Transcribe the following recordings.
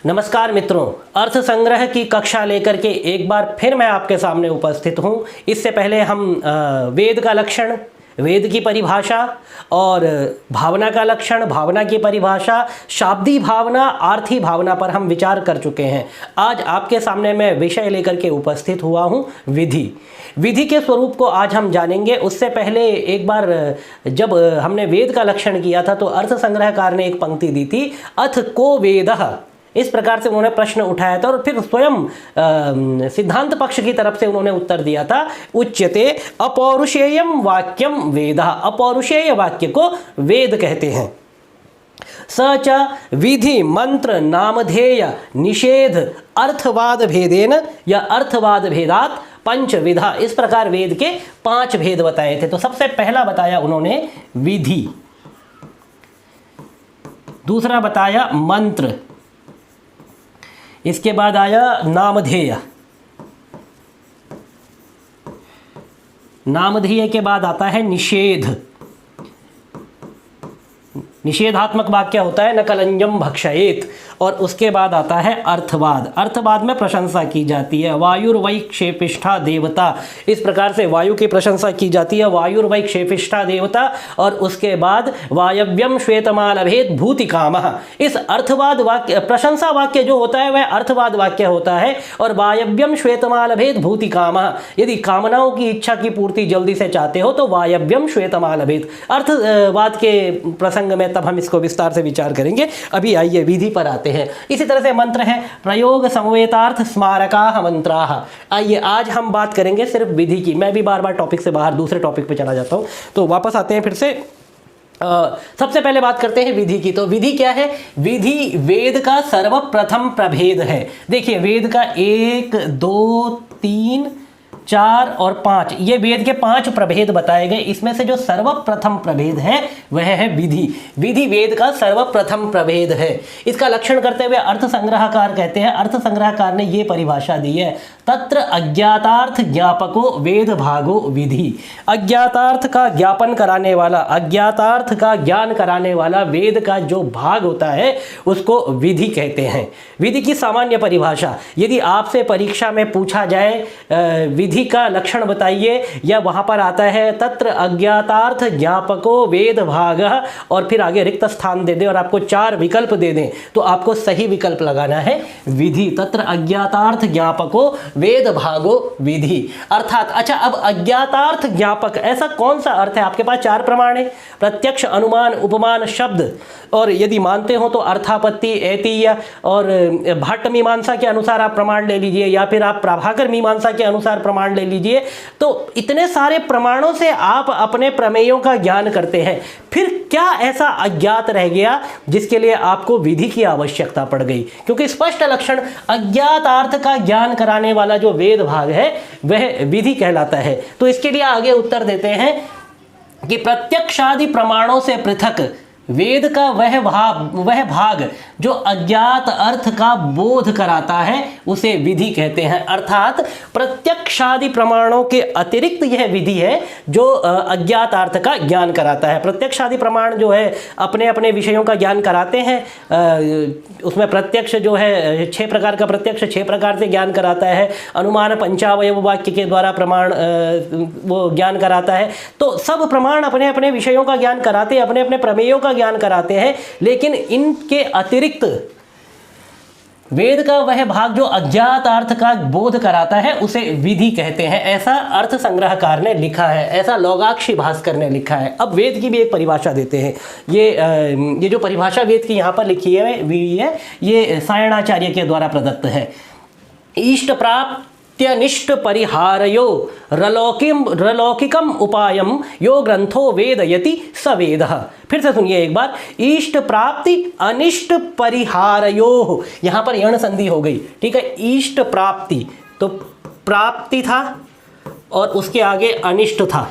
नमस्कार मित्रों, अर्थ संग्रह की कक्षा लेकर के एक बार फिर मैं आपके सामने उपस्थित हूँ। इससे पहले हम वेद का लक्षण, वेद की परिभाषा और भावना का लक्षण, भावना की परिभाषा, शाब्दी भावना, आर्थी भावना पर हम विचार कर चुके हैं। आज आपके सामने मैं विषय लेकर के उपस्थित हुआ हूँ विधि। विधि के स्वरूप को आज हम जानेंगे। उससे पहले एक बार जब हमने वेद का लक्षण किया था तो अर्थ संग्रहकार ने एक पंक्ति दी थी, अथ को वेदः, इस प्रकार से उन्होंने प्रश्न उठाया था और फिर स्वयं सिद्धांत पक्ष की तरफ से उन्होंने उत्तर दिया था, उच्यते अपौरुषेयम वाक्यम वेदः। अपौरुषेय वाक्य को वेद कहते हैं। स च विधि मंत्र नामधेय निषेध अर्थवाद भेदेन या अर्थवाद भेदात पंचविधा। इस प्रकार वेद के 5 भेद बताए थे। तो सबसे पहला बताया उन्होंने विधि, दूसरा बताया मंत्र, इसके बाद आया नामधेय, नामधेय के बाद आता है निषेध। निषेधात्मक वाक्य होता है न कलंजम भक्षयेत। और उसके बाद आता है अर्थवाद। अर्थवाद में प्रशंसा की जाती है, वायुर्वै क्षेपिष्ठा देवता, इस प्रकार से वायु की प्रशंसा की जाती है, वायुर्वै क्षेपिष्ठा देवता। और उसके बाद वायव्यम श्वेतमालभेद भूतिकामः। इस अर्थवाद वाक्य, प्रशंसा वाक्य जो होता है वह अर्थवाद वाक्य होता है। और वायव्यम श्वेतमालभेद भूतिकामः, यदि कामनाओं की इच्छा की पूर्ति जल्दी से चाहते हो तो वायव्यम श्वेतमालभेद। अर्थवाद के प्रसंग में तब हम इसको विस्तार से विचार करेंगे। अभी आइए विधि पर आते हैं। इसी तरह से मंत्र है प्रयोग समवेतार्थ स्मारकाः मंत्राः। आइए आज हम बात करेंगे सिर्फ विधि की। मैं भी बार बार टॉपिक से बाहर दूसरे टॉपिक पे चला जाता हूं, तो वापस आते हैं फिर से। सबसे पहले बात करते हैं विधि की। तो विधि क्या है? विधि वेद का सर्वप्रथम प्रभेद है। देखिए वेद का 1, 2, 3, 4 और 5, ये वेद के 5 प्रभेद बताए गए। इसमें से जो सर्वप्रथम प्रभेद है वह है विधि। विधि वेद का सर्वप्रथम प्रभेद है। इसका लक्षण करते हुए अर्थ संग्रहकार कहते हैं, अर्थ संग्रहकार ने ये परिभाषा दी है, तत्र अज्ञातार्थ ज्ञापको वेद भागो विधि। अज्ञातार्थ का ज्ञापन कराने वाला, अज्ञातार्थ का ज्ञान कराने वाला वेद का जो भाग होता है उसको विधि कहते हैं। विधि की सामान्य परिभाषा, यदि आपसे परीक्षा में पूछा जाए विधि का लक्षण बताइए, या वहां पर आता है तत्र अज्ञातार्थ ज्ञापको वेद भागः, और फिर आगे रिक्त स्थान दे दे और आपको 4 विकल्प दे दें, तो आपको सही विकल्प लगाना है विधि। तत्र अज्ञातार्थ ज्ञापको वेद भागो विधि। अर्थात अच्छा, अब अज्ञातार्थ ज्ञापक ऐसा कौन सा अर्थ है? आपके पास 4 प्रमाण है, प्रत्यक्ष, अनुमान, उपमान, शब्द। और यदि मानते हो तो अर्थापत्ति, ऐतीय और भट्ट मीमांसा के अनुसार आप प्रमाण ले लीजिए, या फिर आप प्रभाकर मीमांसा के अनुसार प्रमाण ले लीजिए। तो इतने सारे प्रमाणों से आप अपने प्रमेयों का ज्ञान करते हैं। फिर क्या ऐसा अज्ञात रह गया जिसके लिए आपको विधि की आवश्यकता पड़ गई? क्योंकि स्पष्ट लक्षण अज्ञात अर्थ का ज्ञान कराने वाला जो वेद भाग है वह विधि कहलाता है। तो इसके लिए आगे उत्तर देते हैं कि प्रत्यक्षादि प्रमाणों से पृथक वेद का वह भाग जो अज्ञात अर्थ का बोध कराता है उसे विधि कहते हैं। अर्थात प्रत्यक्षादि प्रमाणों के अतिरिक्त यह विधि है जो अज्ञात अर्थ का ज्ञान कराता है। प्रत्यक्षादि प्रमाण जो है अपने अपने विषयों का ज्ञान कराते हैं। उसमें प्रत्यक्ष जो है 6 प्रकार का प्रत्यक्ष 6 प्रकार से ज्ञान कराता है। अनुमान पंचावयव वाक्य के द्वारा प्रमाण वो ज्ञान कराता है। तो सब प्रमाण अपने अपने विषयों का ज्ञान कराते हैं, अपने अपने प्रमेयों का ज्ञान कराते हैं। लेकिन इनके अतिरिक्त वेद का वह भाग जो अज्ञात अर्थ का बोध कराता है उसे विधि कहते हैं। ऐसा अर्थ संग्रहकार ने लिखा है, ऐसा लोगाक्षी भास्कर ने लिखा है। अब वेद की भी एक परिभाषा देते हैं। ये जो परिभाषा वेद की यहाँ पर लिखी है ये सायणाचार्य के द्वारा प्रदत्त है। इष्ट प्राप्त निष्ट परिहारयो रलौकिकम उपायम यो ग्रंथो वेदयति स वेदः। फिर से सुनिए एक बार, इष्ट प्राप्ति अनिष्ट परिहारयो, यहां पर यण संधि हो गई, ठीक है। इष्ट प्राप्ति, तो प्राप्ति था और उसके आगे अनिष्ट था,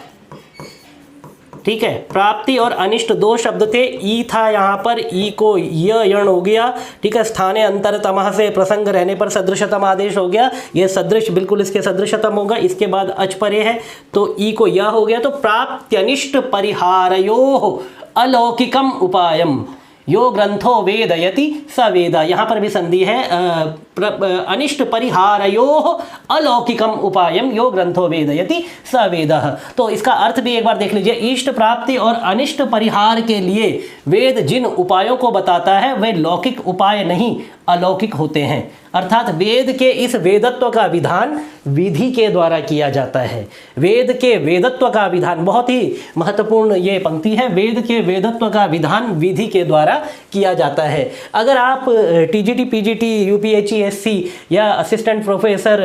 ठीक है। प्राप्ति और अनिष्ट 2 शब्द थे। ई था यहाँ पर, ई को यण हो गया, ठीक है। स्थाने अंतरतमः से प्रसंग रहने पर सदृशतम आदेश हो गया। ये सदृश बिल्कुल इसके सदृशतम होगा। इसके बाद अच परे है तो ई को य हो गया। तो प्राप्त्यनिष्ट परिहारयोः अलौकिकम उपायम, यो ग्रंथो वेदयति स वेद, यहाँ पर भी संधि है। अनिष्ट परिहारयोः अलौकिकम उपायम यो ग्रंथो वेदयति स वेदः। तो इसका अर्थ भी एक बार देख लीजिए। इष्ट प्राप्ति और अनिष्ट परिहार के लिए वेद जिन उपायों को बताता है वे लौकिक उपाय नहीं अलौकिक होते हैं। अर्थात वेद के इस वेदत्व का विधान विधि के द्वारा किया जाता है। वेद के वेदत्व का विधान, बहुत ही महत्वपूर्ण ये पंक्ति है, वेद के वेदत्व का विधान विधि के द्वारा किया जाता है। अगर आप टीजीटी, पीजीटी, यूपीएचईएससी या असिस्टेंट प्रोफेसर,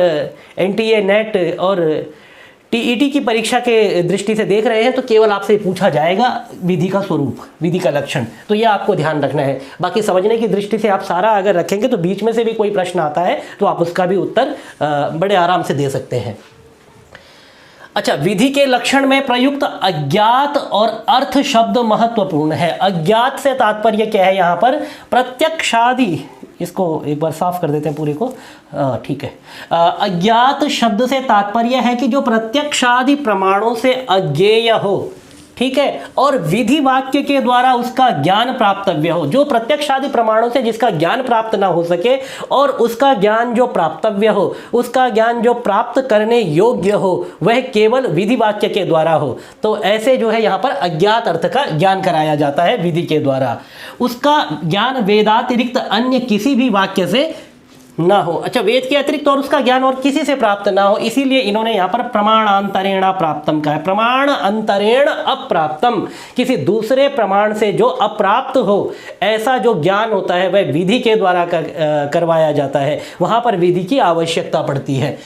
एनटीए, नेट और टीईटी की परीक्षा के दृष्टि से देख रहे हैं तो केवल आपसे पूछा जाएगा विधि का स्वरूप, विधि का लक्षण, तो ये आपको ध्यान रखना है। बाकी समझने की दृष्टि से आप सारा अगर रखेंगे तो बीच में से भी कोई प्रश्न आता है तो आप उसका भी उत्तर बड़े आराम से दे सकते हैं। अच्छा, विधि के लक्षण में प्रयुक्त अज्ञात और अर्थ शब्द महत्वपूर्ण है। अज्ञात से तात्पर्य क्या है? यहाँ पर प्रत्यक्षादि, इसको एक बार साफ कर देते हैं पूरे को, ठीक है। अज्ञात शब्द से तात्पर्य है कि जो प्रत्यक्षादि प्रमाणों से अज्ञेय हो, ठीक है, और विधि वाक्य के द्वारा उसका ज्ञान प्राप्तव्य हो। जो प्रत्यक्षादि प्रमाणों से जिसका ज्ञान प्राप्त ना हो सके और उसका ज्ञान जो प्राप्तव्य हो, उसका ज्ञान जो प्राप्त करने योग्य हो, वह केवल विधि वाक्य के द्वारा हो। तो ऐसे जो है यहाँ पर अज्ञात अर्थ का ज्ञान कराया जाता है विधि के द्वारा। उसका ज्ञान वेदातिरिक्त अन्य किसी भी वाक्य से ना हो। अच्छा, वेद के अतिरिक्त और उसका ज्ञान और किसी से प्राप्त ना हो, इसीलिए इन्होंने यहाँ पर प्रमाणांतरेण प्राप्तम कहा है। प्रमाण अंतरेण अप्राप्तम, किसी दूसरे प्रमाण से जो अप्राप्त हो ऐसा जो ज्ञान होता है वह विधि के द्वारा करवाया जाता है। वहाँ पर विधि की आवश्यकता पड़ती है।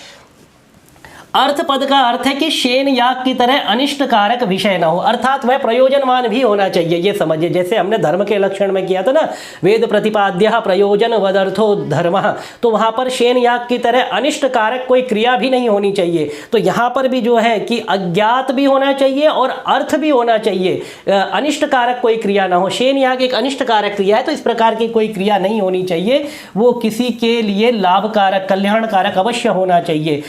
अर्थ पद का अर्थ है कि शेन याग की तरह अनिष्ट कारक विषय ना हो, अर्थात वह प्रयोजनवान भी होना चाहिए। ये समझिए, जैसे हमने धर्म के लक्षण में किया था ना, वेद प्रतिपाद्य प्रयोजन वदर्थो धर्म, तो वहाँ पर शेन याग की तरह अनिष्ट कारक कोई क्रिया भी नहीं होनी चाहिए। तो यहाँ पर भी जो है कि अज्ञात भी होना चाहिए और अर्थ भी होना चाहिए, अनिष्ट कारक कोई क्रिया ना हो। शेन याग एक अनिष्ट कारक क्रिया है, तो इस प्रकार की कोई क्रिया नहीं होनी चाहिए। वो किसी के लिए लाभकारक, कल्याणकारक अवश्य होना चाहिए।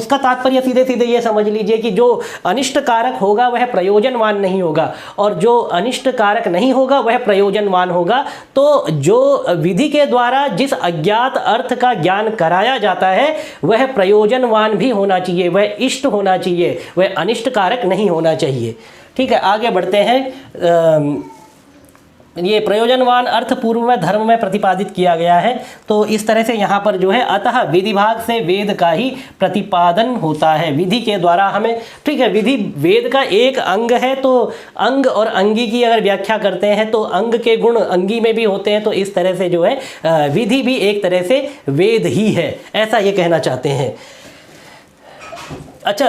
उसका तात्पर्य सीधे सीधे ये समझ लीजिए कि जो अनिष्ट कारक होगा वह प्रयोजनवान नहीं होगा और जो अनिष्ट कारक नहीं होगा वह प्रयोजनवान होगा। तो जो विधि के द्वारा जिस अज्ञात अर्थ का ज्ञान कराया जाता है वह प्रयोजनवान भी होना चाहिए, वह इष्ट होना चाहिए, वह अनिष्ट कारक नहीं होना चाहिए। ठीक है, आगे बढ़ते हैं। ये प्रयोजनवान अर्थ पूर्व में धर्म में प्रतिपादित किया गया है। तो इस तरह से यहाँ पर जो है अतः विधि भाग से वेद का ही प्रतिपादन होता है विधि के द्वारा। हमें, ठीक है, विधि वेद का एक अंग है, तो अंग और अंगी की अगर व्याख्या करते हैं तो अंग के गुण अंगी में भी होते हैं। तो इस तरह से जो है विधि भी एक तरह से वेद ही है, ऐसा ये कहना चाहते हैं। अच्छा,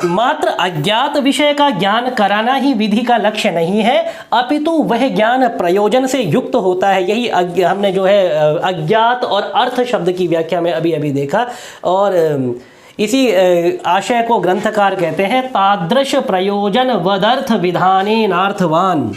मात्र अज्ञात विषय का ज्ञान कराना ही विधि का लक्ष्य नहीं है, अपितु वह ज्ञान प्रयोजन से युक्त होता है। यही हमने जो है अज्ञात और अर्थ शब्द की व्याख्या में अभी अभी देखा। और इसी आशय को ग्रंथकार कहते हैं तादृश प्रयोजन वदर्थ विधानेनार्थवान।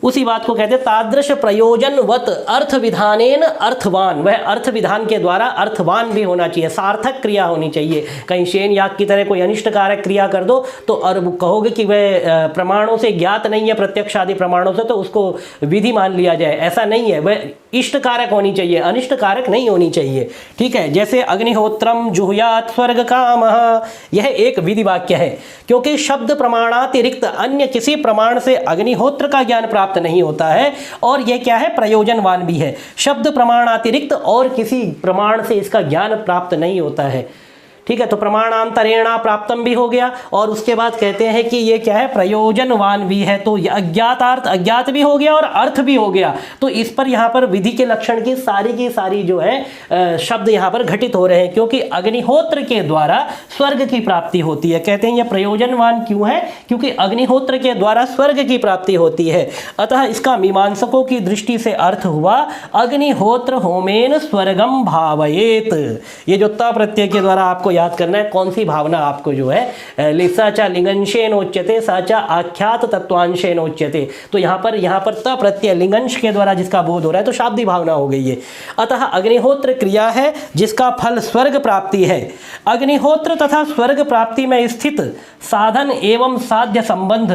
उसी बात को कहते हैं तादृश प्रयोजनवत अर्थ विधानेन अर्थवान। वह अर्थ विधान के द्वारा अर्थवान भी होना चाहिए, सार्थक क्रिया होनी चाहिए। कहीं शेन याग की तरह कोई अनिष्ट कारक क्रिया कर दो तो और कहोगे कि वह प्रमाणों से ज्ञात नहीं है, प्रत्यक्ष आदि प्रमाणों से, तो उसको विधि मान लिया जाए, ऐसा नहीं है। वह इष्ट कारक होनी चाहिए, अनिष्ट कारक नहीं होनी चाहिए। ठीक है, जैसे अग्निहोत्रम जुहुयात स्वर्ग कामः, यह एक विधि वाक्य है, क्योंकि शब्द प्रमाणातिरिक्त अन्य किसी प्रमाण से अग्निहोत्र का ज्ञान प्राप्त नहीं होता है। और यह क्या है? प्रयोजनवान भी है। शब्द प्रमाणातिरिक्त और किसी प्रमाण से इसका ज्ञान प्राप्त नहीं होता है। ठीक है, तो प्रमाणांतरेणा प्राप्तम भी हो गया और उसके बाद कहते हैं कि ये क्या है? प्रयोजनवान भी है। तो अज्ञातार्थ, अज्ञात भी हो गया और अर्थ भी हो गया। तो इस पर यहाँ पर विधि के लक्षण की सारी जो है शब्द यहाँ पर घटित हो रहे हैं, क्योंकि अग्निहोत्र के द्वारा स्वर्ग की प्राप्ति होती है। कहते हैं यह प्रयोजनवान क्यों है? क्योंकि अग्निहोत्र के द्वारा स्वर्ग की प्राप्ति होती है। अतः इसका मीमांसकों की दृष्टि से अर्थ हुआ अग्निहोत्र होमेन स्वर्गम भावयेत। ये जो त प्रत्यय के द्वारा आपको याद करना है कौन सी भावना आपको जो है साचा लिंगंशेन उच्यते साचा आख्यात तत्वांशेन उच्यते। तो यहाँ पर त प्रत्यय लिंगंश के द्वारा जिसका बोध हो रहा है तो शाब्दी भावना हो गई है। अतः अग्निहोत्र क्रिया है जिसका फल स्वर्ग प्राप्ति है। अग्निहोत्र तथा स्वर्ग प्राप्ति में स्थित साधन एवं साध्य संबंध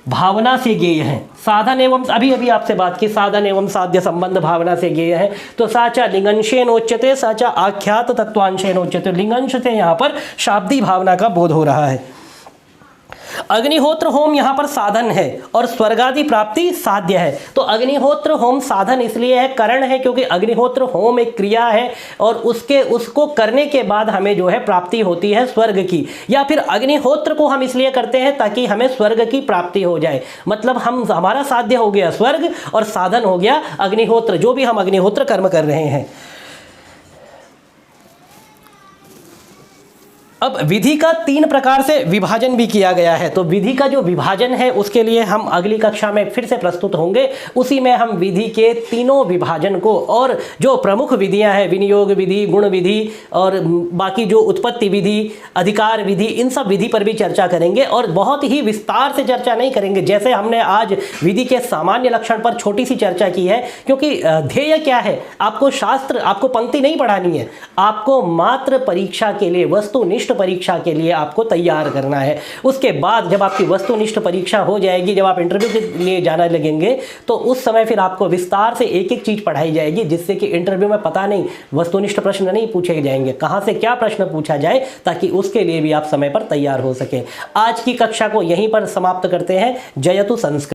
भावना से ज्ञेय हैं। साधन एवं, अभी अभी आपसे बात की, साधन एवं साध्य संबंध भावना से ज्ञेय है। तो साचा लिंगंशेनोच्यते, साचा आख्यात तत्वांशेनोच्यते। लिंगंश से यहाँ पर शाब्दी भावना का बोध हो रहा है। अग्निहोत्र होम यहाँ पर साधन है और स्वर्गादि प्राप्ति साध्य है। तो अग्निहोत्र होम साधन इसलिए है, कारण है, क्योंकि अग्निहोत्र होम एक क्रिया है और उसको करने के बाद हमें जो है प्राप्ति होती है स्वर्ग की। या फिर अग्निहोत्र को हम इसलिए करते हैं ताकि हमें स्वर्ग की प्राप्ति हो जाए। मतलब हमारा साध्य हो गया स्वर्ग और साधन हो गया अग्निहोत्र, जो भी हम अग्निहोत्र कर्म कर रहे हैं। अब विधि का 3 प्रकार से विभाजन भी किया गया है। तो विधि का जो विभाजन है उसके लिए हम अगली कक्षा में फिर से प्रस्तुत होंगे। उसी में हम विधि के तीनों विभाजन को और जो प्रमुख विधियां हैं, विनियोग विधि, गुण विधि और बाकी जो उत्पत्ति विधि, अधिकार विधि, इन सब विधि पर भी चर्चा करेंगे और बहुत ही विस्तार से चर्चा नहीं करेंगे। जैसे हमने आज विधि के सामान्य लक्षण पर छोटी सी चर्चा की है, क्योंकि ध्येय क्या है, आपको शास्त्र, आपको पंक्ति नहीं पढ़ानी है, आपको मात्र परीक्षा के लिए, वस्तुनिष्ठ परीक्षा के लिए आपको तैयार करना है। उसके बाद जब आपकी वस्तुनिष्ठ परीक्षा हो जाएगी, जब आप इंटरव्यू के लिए जाने लगेंगे, तो उस समय फिर आपको विस्तार से एक एक चीज पढ़ाई जाएगी, जिससे कि इंटरव्यू में पता नहीं वस्तुनिष्ठ प्रश्न नहीं पूछे जाएंगे, कहां से क्या प्रश्न पूछा जाए, ताकि उसके लिए भी आप समय पर तैयार हो सके। आज की कक्षा को यहीं पर समाप्त करते हैं। जयतु संस्कृत।